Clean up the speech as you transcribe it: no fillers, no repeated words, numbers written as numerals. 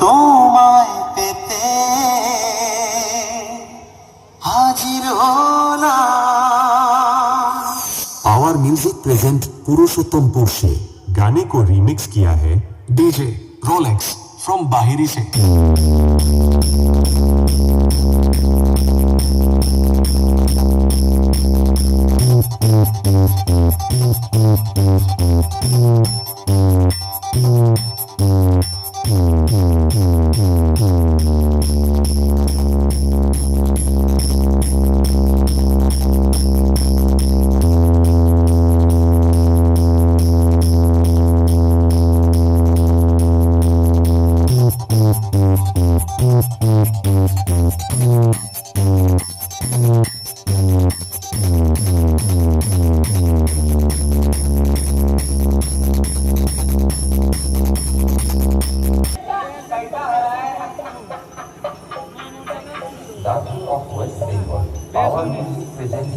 তোমায় পেতে হাজির হলাম। पावर म्यूजिक प्रेजेंट पुरुषोत्तम पोषे। गाने को रीमिक्स किया है डीजे रोलेक्स फ्रॉम बाहिरी से। Dark of West Bengal, Power Music presents